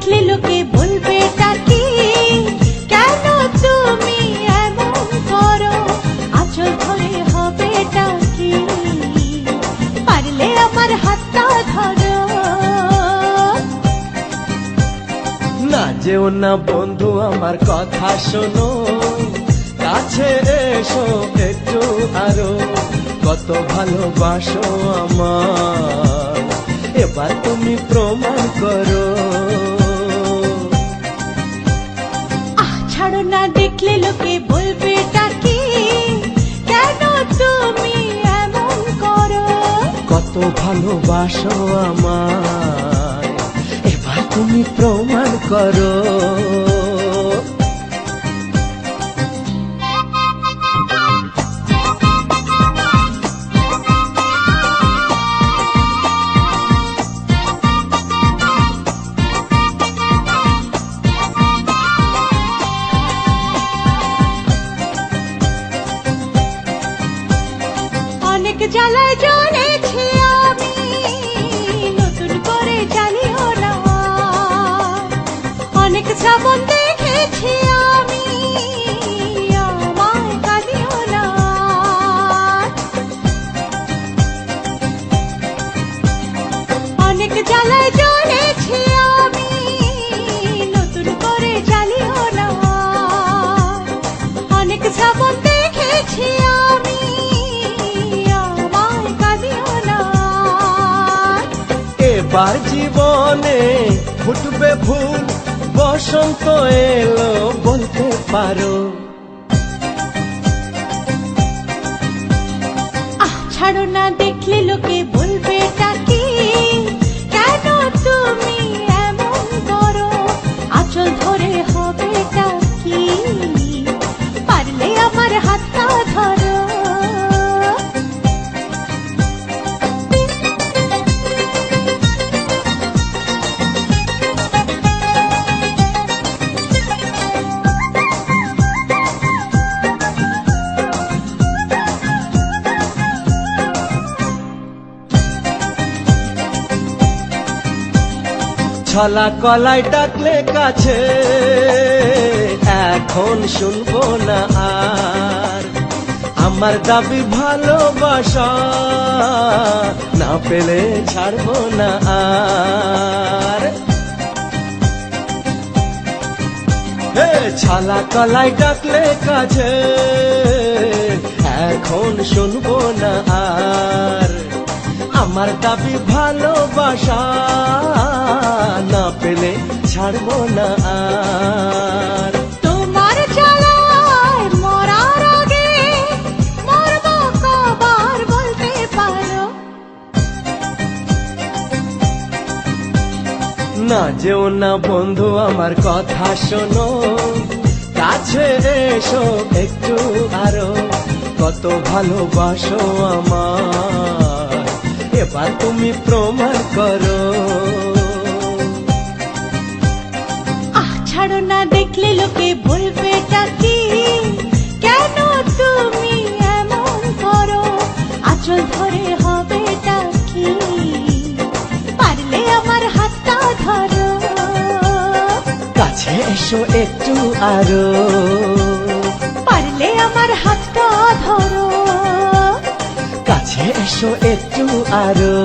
দেখলে লোকে বলবে কি কেন তুমি এমন করো, আঁচল ধরে হবে কি পারলে আমার হাতটা ধরো। না যেও না বন্ধু আমার কথা শোনো, কাছে এসো একটু আরো, কত ভালোবাসো আমার এবার তুমি প্রমাণ করো। ছাড়ো না দেখলে লোকে বলবে কি কেন তুমি এমন করো, কত ভালোবাসো আমার এবার তুমি প্রমাণ করো। অনেক জ্বালায় জ্বলেছি আমি, নতুন করে জ্বালিও না। অনেক শ্রাবণ দেখেছি আমি, আমায় কাঁদিও না। অনেক জ্বালায় জ্বলেছি আমি, নতুন করে জ্বালিও না। অনেক শ্রাবণ দেখেছি আমি, এবার জীবনে ফুটবে ফুল, বসন্ত এলো বলতে পারো। ছাড়ো না দেখলে লোকে বলবে কি কেন তুমি এমন করো, আঁচল ধরে হবে কি পারলে আমার হাতটা ধরো। ছলা কলাই ডাকলে কাছে এখন শুনবো না আর, আমার দাবি ভালোবাসা না পেলে ছাড়বো না আর। ছলা কলাই ডাকলে কাছে এখন শুনবো না আর, আমার দাবি ভালোবাসা না পেলে ছাড়বো না আর। তোমার জ্বালায় মরার আগে মরবো কবার বলতে পারো। না যেও না বন্ধু আমার কথা শোনো, কাছে এসো একটু আরো, কত ভালোবাসো আমার এবার তুমি প্রমাণ করো। ছাড়ো না দেখলে লোকে বলবে কি কেন তুমি এমন করো, আঁচল ধরে হবে কি পারলে আমার হাতটা ধরো। কাছে এসো একটু আরো, পারলে আমার হাতটা ধরো। কাছে এসো একটু আরো।